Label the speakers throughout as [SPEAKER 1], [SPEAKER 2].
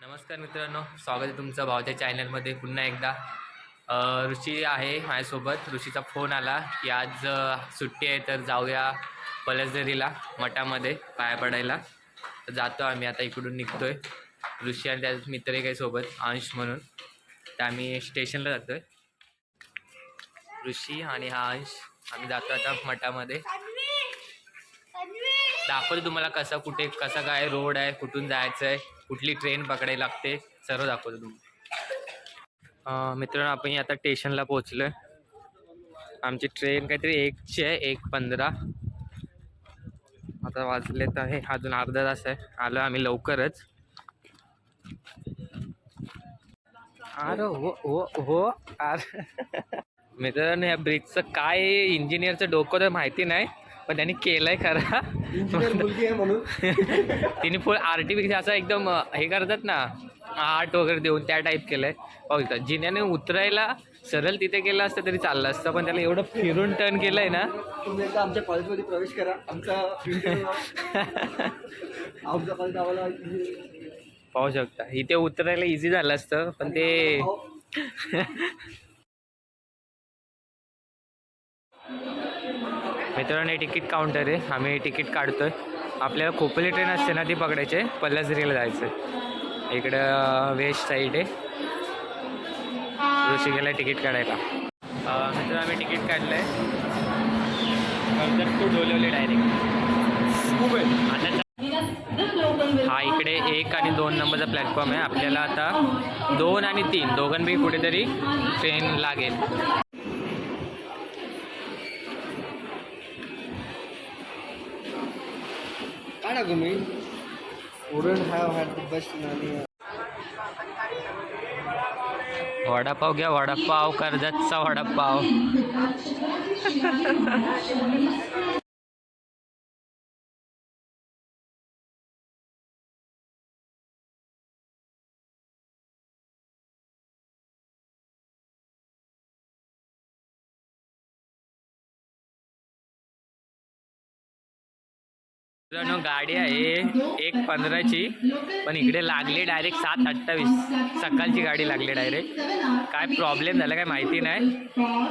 [SPEAKER 1] नमस्कार मित्रांनो, स्वागत आहे तुमचं भावच्या चॅनलमध्ये पुन्हा एकदा. ऋषी आहे माझ्यासोबत. ऋषीचा फोन आला की आज सुट्टी आहे तर जाऊया पलसदरीला मठामध्ये पाया पडायला. तर जातो आम्ही, आता इकडून निघतोय. ऋषी आणि त्याचा मित्र आहे काही सोबत, अंश म्हणून. तर आम्ही स्टेशनला जातो आहे. ऋषी आणि हा अंश, आम्ही जातो आता मठामध्ये. दाखवतो तुम्हाला कसा काय रोड आहे, कुठून जायचं आहे, कुठली ट्रेन पकडायला लागते, सर्व दाखवतो तुम्हाला. मित्रांनो, आपण आता स्टेशनला पोहोचलोय. आमची ट्रेन काहीतरी 1ची आहे, 1:15. आता वाजलेत आहे, अजून अर्धा तास आहे. आलो आम्ही लवकरच. अरे हो हो हो अरे मित्रांनो, या ब्रिजचं काय इंजिनियरचं डोकं तर माहिती नाही, पण त्यांनी केलंय खरा.
[SPEAKER 2] म्हणून
[SPEAKER 1] तिने फुल आर्टिफिशियल असं एकदम हे करतात ना, आर्ट वगैरे देऊन त्या टाईप केलंय. बघता जिन्याने उतरायला सरळ तिथे केलं असतं तरी चाललं असतं, पण त्याला एवढं फिरून टर्न केलंय ना.
[SPEAKER 2] तुम्ही एकदा आमच्या कॉलेजमध्ये प्रवेश करा. आमचा कॉलेज आम्हाला
[SPEAKER 1] पाहू शकता, इथे उतरायला इझी झालं असतं, पण ते मित्रांनो तिकीट काउंटर आहे. आम्ही तिकीट काढतोय. आपल्याला खोपोली ट्रेन असते ना, ती पकडायची, पल्लासदरीला जायचं आहे. इकडं वेस्ट साईड आहे. ऋषी गेला तिकीट काढायला. मित्रांनो, आम्ही तिकीट काढलं आहे. To Dolavali direct. आता हा इकडे 1 आणि 2 नंबरचा प्लॅटफॉर्म आहे. आपल्याला आता 2 आणि 3 दोघांपैकी कुठेतरी ट्रेन लागेल.
[SPEAKER 2] काय टाकू मी wouldn't have had the best
[SPEAKER 1] vada pav घ्या, वडापाव, कर्जतचा वडापाव. मित्रांनो, गाडी आहे 1:15ची, पण इकडे लागली डायरेक्ट 7:28. सकाळची गाडी लागली डायरेक्ट. काय प्रॉब्लेम झाला काय माहिती नाही.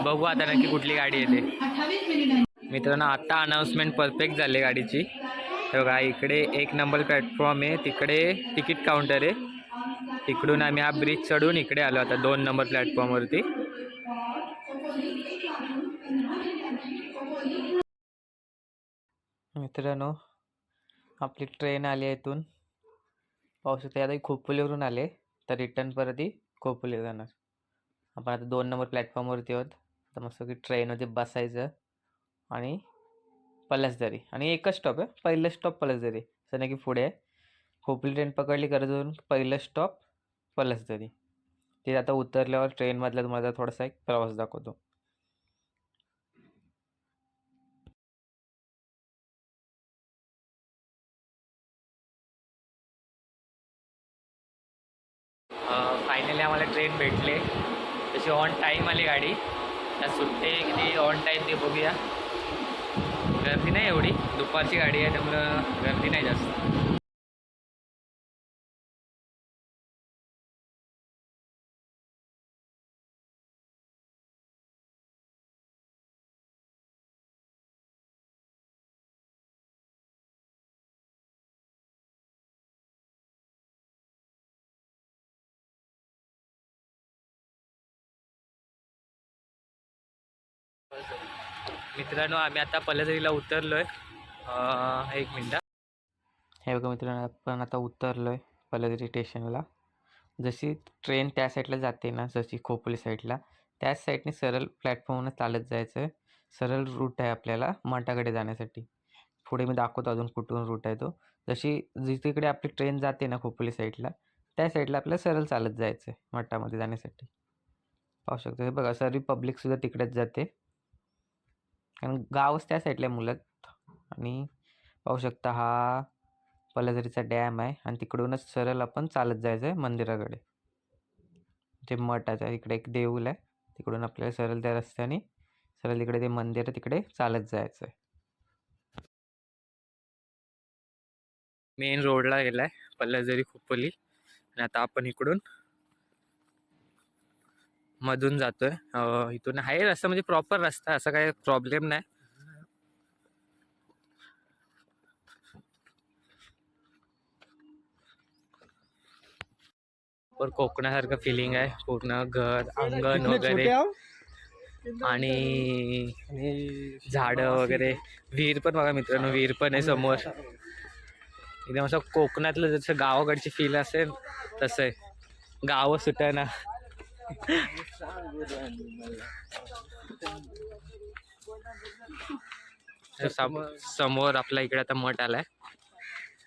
[SPEAKER 1] बघू आता नक्की कुठली गाडी येते. मित्रांनो, आता अनाऊन्समेंट परफेक्ट झाली गाडीची. बघा, इकडे 1 नंबर प्लॅटफॉर्म आहे, तिकडे तिकीट काउंटर आहे. तिकडून आम्ही हा ब्रिज चढून इकडे आलो आता 2 नंबर प्लॅटफॉर्मवरती. मित्रांनो, आपली ट्रेन आली आहे. इथून पाहू शकता. आता खोपोलीवरून आले तर रिटर्न परत खोपोली जाणार. आपण आता 2 नंबर प्लॅटफॉर्मवरती आहोत. तर मस्त की ट्रेनमध्ये बसायचं आणि पलसदरी. आणि एकच स्टॉप आहे, पहिलं स्टॉप पलसदरी. असं नाही की पुढे आहे. खोपोली ट्रेन पकडली कर्जतवरून, पहिलं स्टॉप पलसदरी. ते आता उतरल्यावर ट्रेनमधला तुम्हाला थोडासा एक प्रवास दाखवतो. फायनली आम्हाला ट्रेन भेटले. तशी ऑन टाईम आली गाडी. त्या सुट्टे किती ऑन टाईम ते बघूया. गर्दी नाही एवढी, दुपारची गाडी आहे त्यामुळं गर्दी नाही जास्त. मित्रांनो, आम्ही आता पलसदरीला उतरलोय. 1 मिनटं. हे बघा मित्रांनो, आपण आता उतरलोय पलसदरी स्टेशनला. जशी ट्रेन त्या साईडला जाते ना, जशी खोपोली साईडला, त्याच साईडने सरळ प्लॅटफॉर्मवर चालत जायचं आहे. सरळ रूट आहे आपल्याला मठाकडे जाण्यासाठी. पुढे मी दाखवतो अजून कुठून रूट आहे तो. जशी जिकडे आपली ट्रेन जाते ना खोपोली साईडला, त्या साईडला आपल्याला सरळ चालत जायचं आहे मठामध्ये जाण्यासाठी. पाहू शकतो. हे बघा, सर्व पब्लिकसुद्धा तिकडेच जाते, कारण गावच त्या साईडला मुलत. आणि पाहू शकता, हा पलसदरीचा डॅम आहे आणि तिकडूनच सरळ आपण चालत जायचं आहे मंदिराकडे. ते मठाच्या इकडे एक देऊळ आहे, तिकडून आपल्याला सरळ त्या रस्त्याने सरळ तिकडे ते मंदिर, तिकडे चालत जायचं आहे. मेन रोडला गेलाय पलसदरी खोपोली. आणि आता आपण इकडून मधून जातोय. इथून आहे रस्ता, म्हणजे प्रॉपर रस्ता, असा काही प्रॉब्लेम नाही. पर कोकणासारखं फिलिंग आहे, पूर्ण घर अंगण वगैरे आणि झाडं वगैरे. विहीर पण बघा मित्रांनो, विहीर पण आहे समोर. एकदम असं कोकणातलं जसं गावाकडची फील असेल तसं आहे. गाव सुटाना. समोर आपल्या इकडे आता मठ आलाय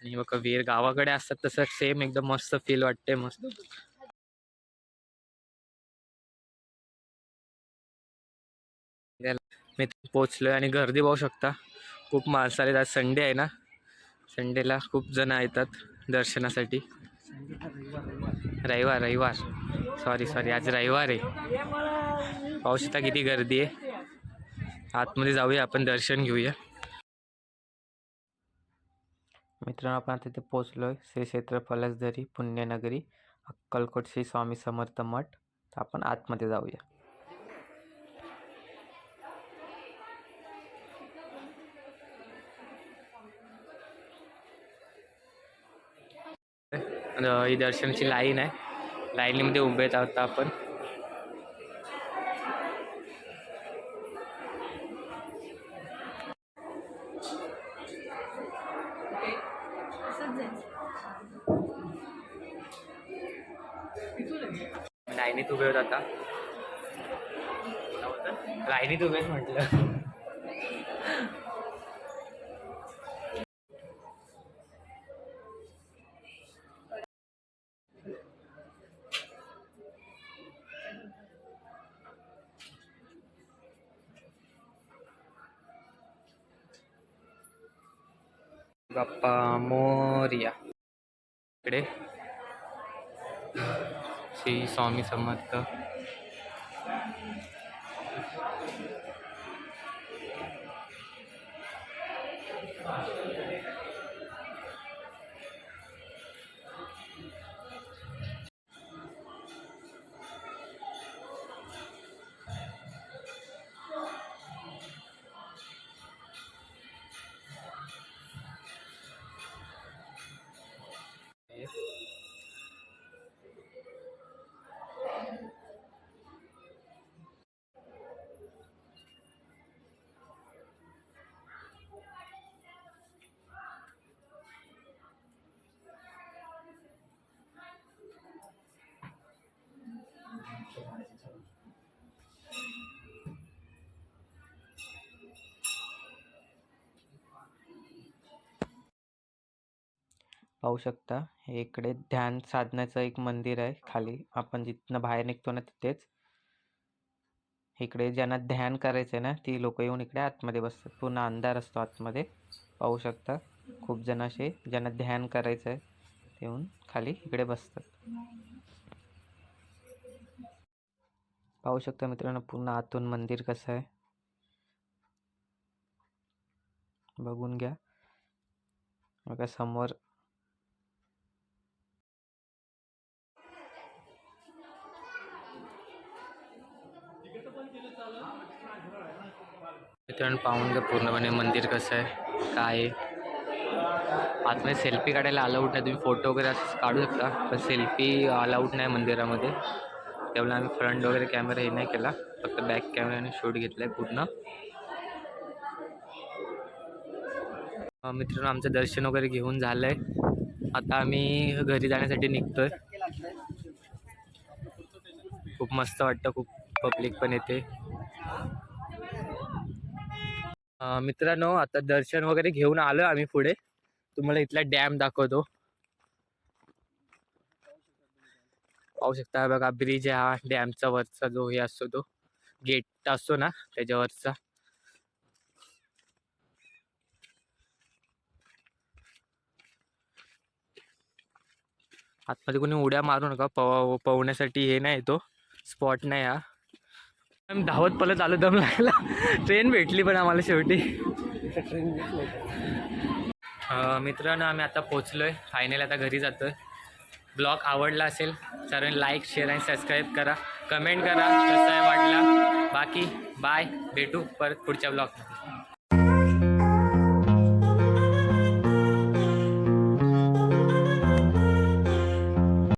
[SPEAKER 1] आणि बघा विहीर गावाकडे असतात तसं सेम एकदम मस्त फील वाटते. मस्त मी पोचलोय आणि गर्दी पाहू शकता, खूप माणसं आले. आज संडे आहे ना, संडेला खूप जण येतात दर्शनासाठी. रविवार सॉरी आज रविवार आहे. पाहू शकता किती गर्दी आहे. आतमध्ये जाऊया आपण, दर्शन घेऊया. मित्रांनो आपण तिथे पोचलोय. श्री क्षेत्र पलसदरी पुण्यनगरी अक्कलकोट श्री स्वामी समर्थ मठ. तर आपण आतमध्ये जाऊया. ही दर्शनाची लाईन आहे, लाईनीमध्ये उभे आहोत आपण. लाईनीत उभे होत आता, लाईनीत उभेच म्हटलं. बाप्पा मोरया. इकडे श्री स्वामी समर्थ. पाहू शकता हे इकडे ध्यान साधण्याचं एक मंदिर आहे. खाली आपण जिथनं बाहेर निघतो ना तिथेच. इकडे ज्यांना ध्यान करायचं आहे ना, ती लोक येऊन इकडे आतमध्ये बसतात. पूर्ण अंधार असतो आतमध्ये. पाहू शकता खूप जण असे ज्यांना ध्यान करायचं आहे ते येऊन खाली इकडे बसतात. पाहू शकता मित्रांनो पूर्ण आतून मंदिर कसं आहे बघून घ्या. बघा समोर मित्रांनो पाहून घ्या पूर्णपणे मंदिर कसं आहे काय आहे. आतमध्ये सेल्फी काढायला अलाउड नाही, तुम्ही फोटो वगैरे असं काढू शकता पण सेल्फी अलाउड नाही मंदिरामध्ये. त्यामुळे आम्ही फ्रंट वगैरे कॅमेरा हे नाही केला, फक्त बॅक कॅमेऱ्याने शूट घेतलाय पूर्ण. मित्रांनो आमचं दर्शन वगैरे घेऊन झालंय, आता आम्ही घरी जाण्यासाठी निघतोय. खूप मस्त वाटतं, खूप पब्लिक पण येते. मित्रांनो आता दर्शन वगैरे घेऊन आलोय आम्ही पुढे. तुम्हाला इथला डॅम दाखवतो. पाहू शकता बघा ब्रिज आहे हा डॅमचा वरचा, जो हे असतो तो गेट असतो ना त्याच्यावरचा. आतमध्ये कोणी उड्या मारू नका, पोहण्यासाठी हे नाही, तो स्पॉट नाही हा. आम्ही धावत पलत आलो, दम लागला. ट्रेन भेटली पण आम्हाला शेवटी. मित्रांनो आम्ही आता पोचलोय फायनल, आता घरी जातोय. ब्लॉग आवडला असेल सर्वांनी लाईक शेअर आणि सबस्क्राईब करा, कमेंट करा कसा आहे वाटला. बाकी बाय, भेटू परत पुढच्या ब्लॉगमध्ये.